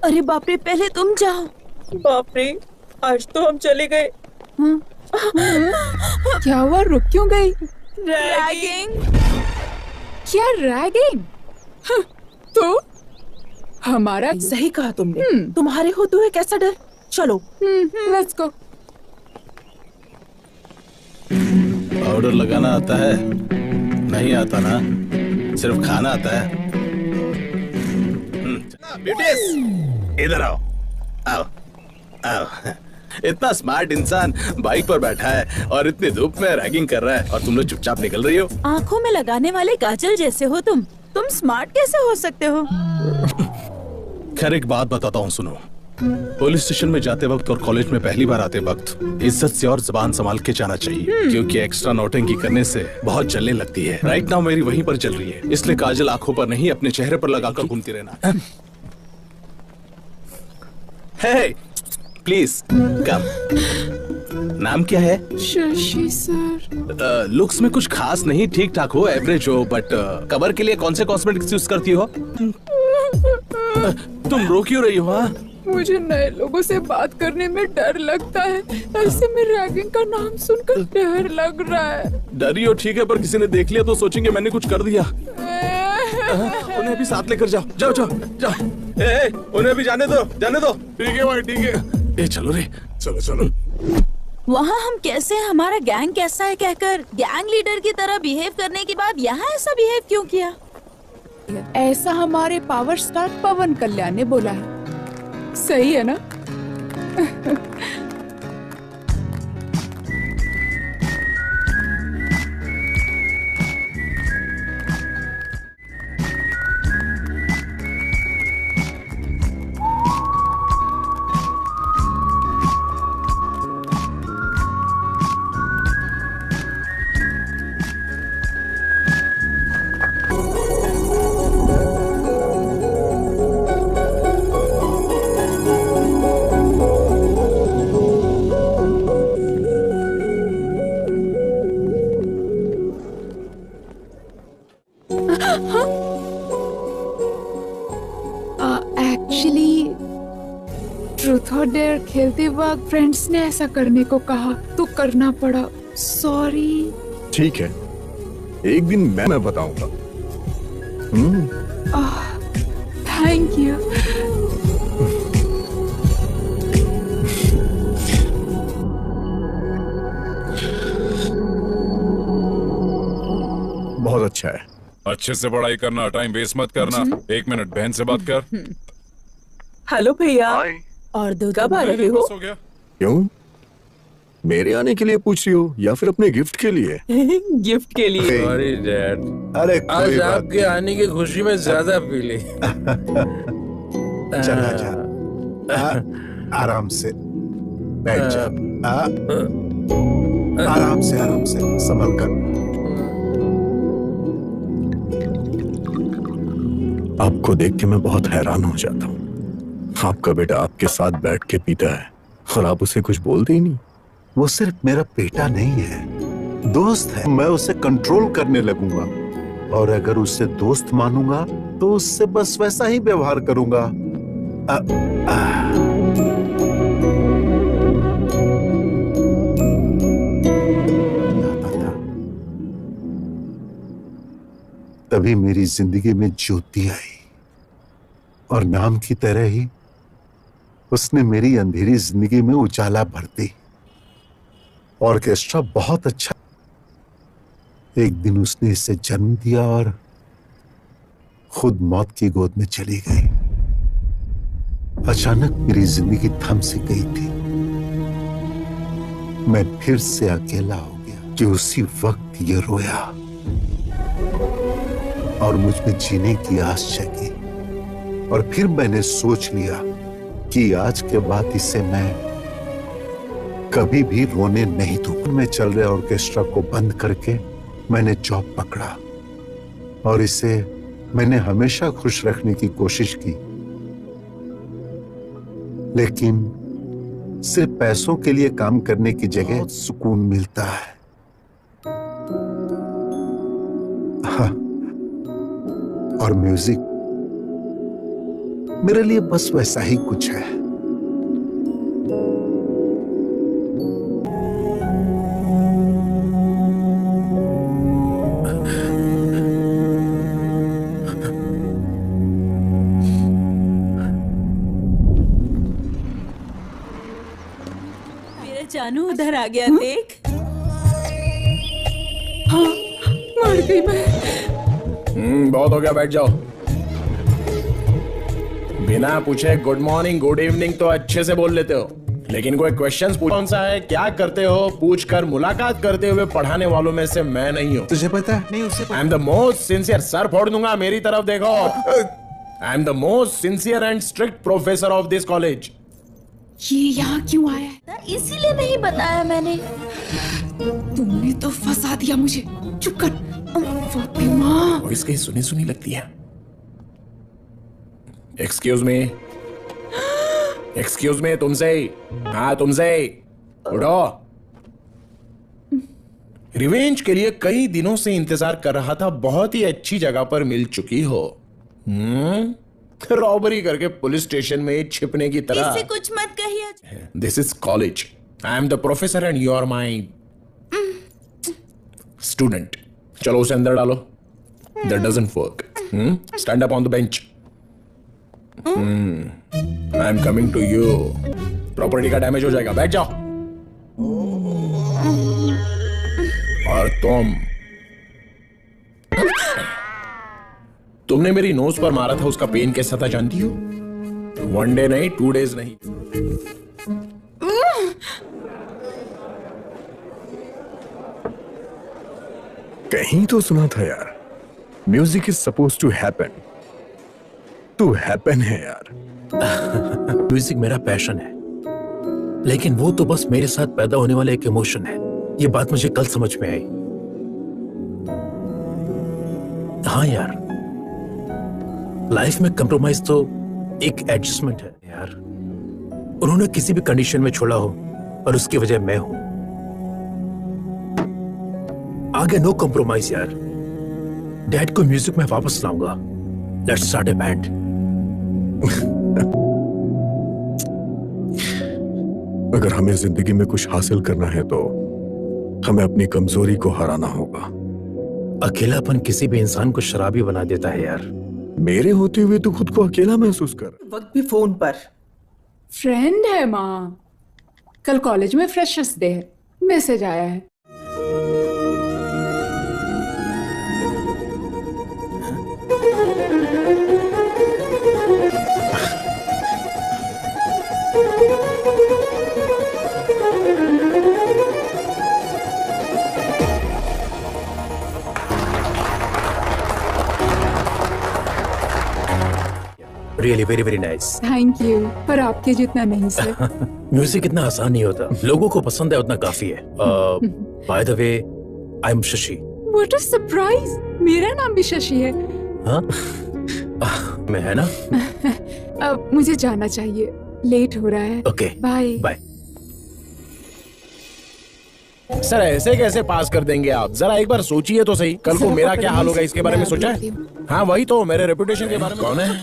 अरे बाप रे, पहले तुम जाओ। बाप रे, आज तो हम चले गए। क्या हुआ, रुक क्यों गई? रैगिंग। क्या रैगिंग? तो हमारा सही कहा तुमने। तुम्हारे होते हुए कैसा डर। चलो लेट्स गो। पाउडर लगाना आता है? नहीं आता ना, सिर्फ खाना आता है। ब्यूटीज, इधर आओ आओ आओ। इतना स्मार्ट इंसान बाइक पर बैठा है और इतनी धूप में रैगिंग कर रहा है और तुम लोग चुपचाप निकल रही हो। आंखों में लगाने वाले काजल जैसे हो तुम स्मार्ट कैसे हो सकते हो? खैर एक बात बताता हूँ, सुनो। पुलिस स्टेशन में जाते वक्त और कॉलेज में पहली बार आते वक्त इज्जत से और जुबान संभाल के जाना चाहिए, क्योंकि एक्स्ट्रा नौटंकी करने से बहुत जलने लगती है। राइट नाउ मेरी वहीं पर चल रही है, इसलिए काजल आंखों पर नहीं अपने चेहरे पर लगाकर घूमती रहना। हे प्लीज कम। नाम क्या है? शशि सर। लुक्स में कुछ खास नहीं, ठीक ठाक हो, एवरेज हो, बट कवर के लिए कौन से कॉस्मेटिक्स यूज करती हो? तुम रो क्यों रही हो? हाँ, मुझे नए लोगों से बात करने में डर लगता है। ऐसे में रैगिंग का नाम सुनकर डर लग रहा है। डरी हो ठीक है, पर किसी ने देख लिया तो सोचेंगे मैंने कुछ कर दिया। उन्हें भी साथ लेकर जाओ, जाओ जाओ जाओ। उन्हें भी जाने दो, जाने दो। ठीक है भाई, ठीक है। चलो रे, चलो चलो। वहाँ हम कैसे, हमारा गैंग कैसा है कहकर गैंग लीडर की तरह बिहेव करने के बाद यहाँ ऐसा बिहेव क्यों किया? ऐसा हमारे पावर स्टार पवन कल्याण ने बोला है। सही है ना? एक्चुअली ट्रूथ और डेयर खेलते वक्त फ्रेंड्स ने ऐसा करने को कहा तो करना पड़ा। सॉरी। ठीक है, एक दिन मैं बताऊंगा। Thank you. बहुत अच्छा है। अच्छे से पढ़ाई करना, टाइम वेस्ट मत करना। 1 मिनट बहन से बात कर। हेलो भैया। और दो कब आ रहे हो? हो गया? क्यों, मेरे आने के लिए पूछ रही हो या फिर अपने गिफ्ट के लिए? गिफ्ट के लिए। सॉरी डैड, अरे आज आपके आने की खुशी में ज्यादा पी ली। चला जा, आराम से बैठ जा। आराम से संभल कर। आपको देख के मैं बहुत हैरान हो जाता हूँ। आपका बेटा आपके साथ बैठ के पीता है और आप उसे कुछ बोलते ही नहीं। वो सिर्फ मेरा बेटा नहीं है, दोस्त है। मैं उसे कंट्रोल करने लगूंगा और अगर उसे दोस्त मानूंगा तो उससे बस वैसा ही व्यवहार करूंगा। तभी मेरी जिंदगी में ज्योति आई और नाम की तरह ही उसने मेरी अंधेरी जिंदगी में उजाला भर दी। ऑर्केस्ट्रा बहुत अच्छा। एक दिन उसने इसे जन्म दिया और खुद मौत की गोद में चली गई। अचानक मेरी जिंदगी थम सी गई थी। मैं फिर से अकेला हो गया कि उसी वक्त ये रोया और मुझ में जीने की आस जगी। और फिर मैंने सोच लिया कि आज के बाद इसे मैं कभी भी रोने नहीं दूंगा। मैं चल रहे ऑर्केस्ट्रा को बंद करके मैंने जॉब पकड़ा और इसे मैंने हमेशा खुश रखने की कोशिश की, लेकिन सिर्फ पैसों के लिए काम करने की जगह सुकून मिलता है। हाँ, और म्यूजिक मेरे लिए बस वैसा ही कुछ है। मेरा जानू उधर आ गया, देख। हाँ, मर गई मैं। बहुत हो गया, बैठ जाओ। बिना पूछे गुड मॉर्निंग गुड इवनिंग तो अच्छे से बोल लेते हो, लेकिन कोई क्वेश्चन कौन सा है, क्या करते हो पूछ कर मुलाकात करते हुए पढ़ाने वालों में से मैं नहीं हूँ। तुझे पता नहीं? उसे आई am the most sincere, sir फोड़ दूंगा, मेरी तरफ देखो। आई am the most sincere and strict professor of this college. ये यहाँ क्यों आया है? इसीलिए नहीं बताया मैंने। तुमने तो फंसा दिया मुझे। चुप कर फातिमा। वॉइस कहीं सुनी सुनी लगती है। एक्सक्यूज मी, एक्सक्यूज मी, तुमसे। हाँ तुमसे, उठो। रिवेंज के लिए कई दिनों से इंतजार कर रहा था, बहुत ही अच्छी जगह पर मिल चुकी हो। रॉबरी करके पुलिस स्टेशन में छिपने की तरह। इससे कुछ मत कहिए। This is college, I am the professor and you are my student. चलो उसे अंदर डालो। That doesn't work. Stand up on the bench. I am coming to you. Property का डैमेज हो जाएगा, बैठ जाओ। और तुमने मेरी नोज पर मारा था, उसका पेन कैसा था जानती हो? 1 डे नहीं, 2 डेज नहीं। कहीं तो सुना था यार, music is suppose to happen. To happen है यार। म्यूजिक मेरा पैशन है, लेकिन वो तो बस मेरे साथ पैदा होने वाला एक इमोशन है। ये बात मुझे कल समझ में आई। हाँ यार, लाइफ में कंप्रोमाइज तो एक एडजस्टमेंट है यार। उन्होंने किसी भी कंडीशन में छोड़ा हो और उसकी वजह मैं हूं। आगे नो कंप्रोमाइज यार। डैड को म्यूजिक में वापस लाऊंगा। Let's start A band. अगर हमें जिंदगी में कुछ हासिल करना है तो हमें अपनी कमजोरी को हराना होगा। अकेलापन किसी भी इंसान को शराबी बना देता है यार। मेरे होते हुए तो खुद को अकेला महसूस कर। वक्त भी फोन पर। फ्रेंड है माँ। कल कॉलेज में फ्रेशर्स डे है, मैसेज आया है। Really very very nice. Thank you, पर आपके जितना नहीं सर। म्यूजिक इतना आसान नहीं होता, लोगों को पसंद है उतना काफी है। By the way, I am Shashi. What a surprise, मेरा नाम भी शशि है। हाँ? मैं है ना। अब मुझे जाना चाहिए, लेट हो रहा है। Okay bye bye. सर ऐसे कैसे पास कर देंगे आप? जरा एक बार सोचिए तो सही, कल को मेरा क्या हाल होगा इसके बारे में सोचा है? हाँ वही तो, मेरे रेपुटेशन के बारे में। कौन है?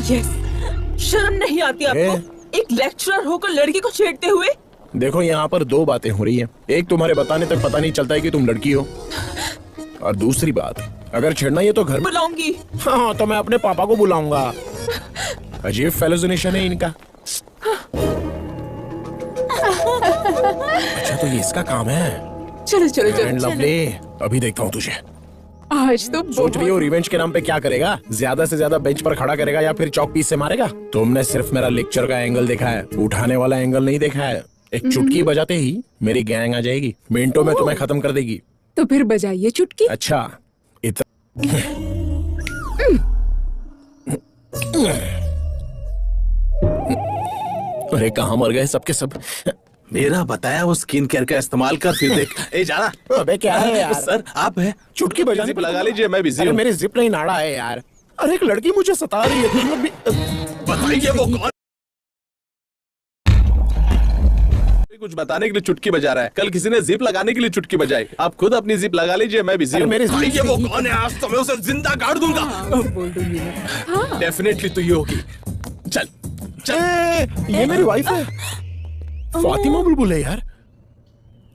यस, शर्म नहीं आती आपको? एक लेक्चरर होकर लड़की को छेड़ते हुए। देखो यहाँ पर 2 बातें हो रही हैं। एक, तुम्हारे बताने तक पता नहीं चलता है कि तुम लड़की हो, और दूसरी बात, अगर छेड़ना ही तो घर में बुलाऊंगी। हाँ तो मैं अपने पापा को बुलाऊंगा। अजीब फेलोजिनेशन है इनका। अच्छा तो ये इसका काम है। चलो चलो चलो। लवली, अभी देखता हूँ तुझे। आज तो सोच रही हो रिवेंज के नाम पे क्या करेगा? ज्यादा से ज्यादा बेंच पर खड़ा करेगा या फिर चौक पीस से मारेगा? तुमने सिर्फ मेरा लेक्चर का एंगल देखा है, उठाने वाला एंगल नहीं देखा है। एक चुटकी बजाते ही मेरी गैंग आ जाएगी, मिनटों में तुम्हें खत्म कर देगी। तो फिर बजाइए चुटकी। अच्छा अरे कहाँ मर गए सबके सब। मेरा बताया वो स्किन केयर का इस्तेमाल कर, फिर देख। ए जाना। अबे क्या है यार? सर आप है, चुटकी बजाने जिप लगा लीजिए, मैं बिजी अरे हूँ। मेरी जिप नहीं नाड़ा है यार। अरे एक लड़की मुझे सता रही है, तुम लोग भी बताइए वो कौन? कुछ बताने के लिए चुटकी बजा रहा है। कल किसी ने जिप लगाने के लिए चुटकी बजाई। आप खुद अपनी जिप लगा लीजिए, मैं बिजी हूँ। मेरे ये वो कौन है? आज तो मैं उसे जिंदा गाड़ दूंगा। बोल दूंगी मैं। डेफिनेटली तो ये होगी। चल चल। ये मेरी वाइफ है, फातिमा बुलबुल है यार।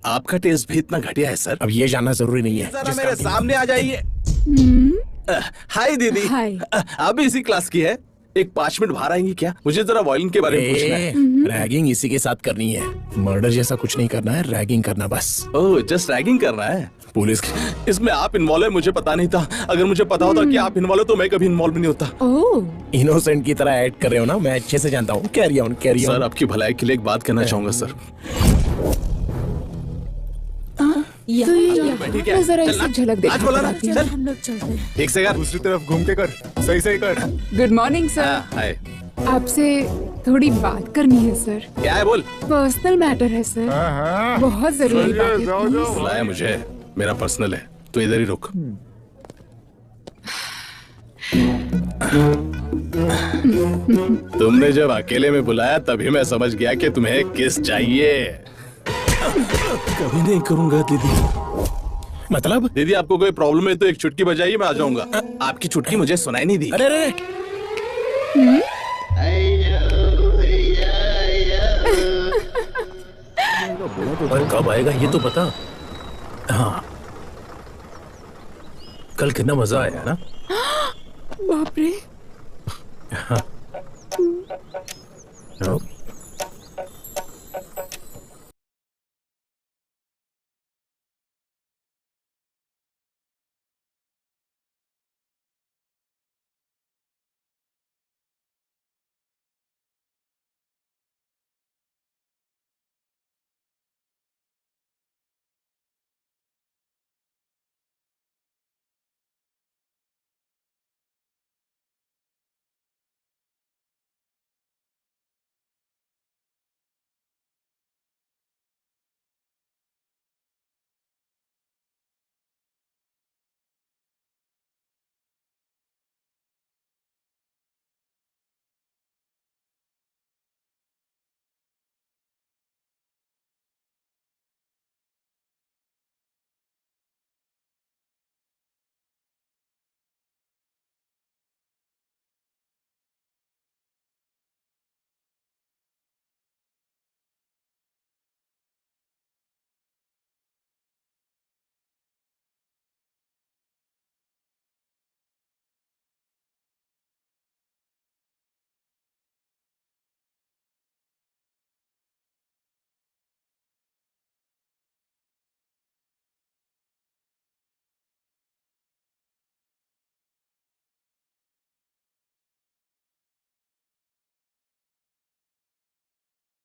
आपका टेस्ट भी इतना घटिया है सर? अब ये जानना जरूरी नहीं है। जरा मेरे सामने आ जाइए। हाय दीदी। हाय। आप भी इसी क्लास की है? एक 5 मिनट बाहर आएंगी क्या? मुझे जरा वॉयलिन के बारे में पूछना है। रैगिंग इसी के साथ करनी है। मर्डर जैसा कुछ नहीं करना है, रैगिंग करना बस। ओह, जस्ट रैगिंग करना है। पुलिस इसमें आप इन्वॉल्व है, मुझे पता नहीं था। अगर मुझे पता होता कि आप इन्वॉल्व तो मैं कभी इन्वॉल्व नहीं होता। ओह इनोसेंट की तरह ऐड कर रहे हो ना, मैं अच्छे से जानता हूँ। Carry on carry on. Sir, आपकी भलाई के लिए एक बात कहना चाहूंगा सर। तो ये जरा इसे झलक आज बोला ना, देखना। चल। हम लोग चलते हैं। एक सेकंड। दूसरी तरफ घूम के कर, सही सही कर। Good morning sir. हाय। आपसे थोड़ी बात करनी है सर। क्या है? बोल। पर्सनल मैटर है सर, बहुत जरूरी बात है। please। बुलाया मुझे, मेरा पर्सनल है, तो इधर ही रुक। तुमने जब अकेले में बुलाया तभी मैं समझ गया कि तुम्हें किस चाहिए। कभी नहीं करूंगा दीदी। मतलब? दीदी, आपको कोई प्रॉब्लम है तो एक चुटकी बजाइए, मैं आ जाऊंगा। आपकी चुटकी मुझे सुनाई नहीं दी। अरे अरे और कब आएगा ये तो बता। हाँ, कल कितना मजा आया ना। बाप रे। हाँ।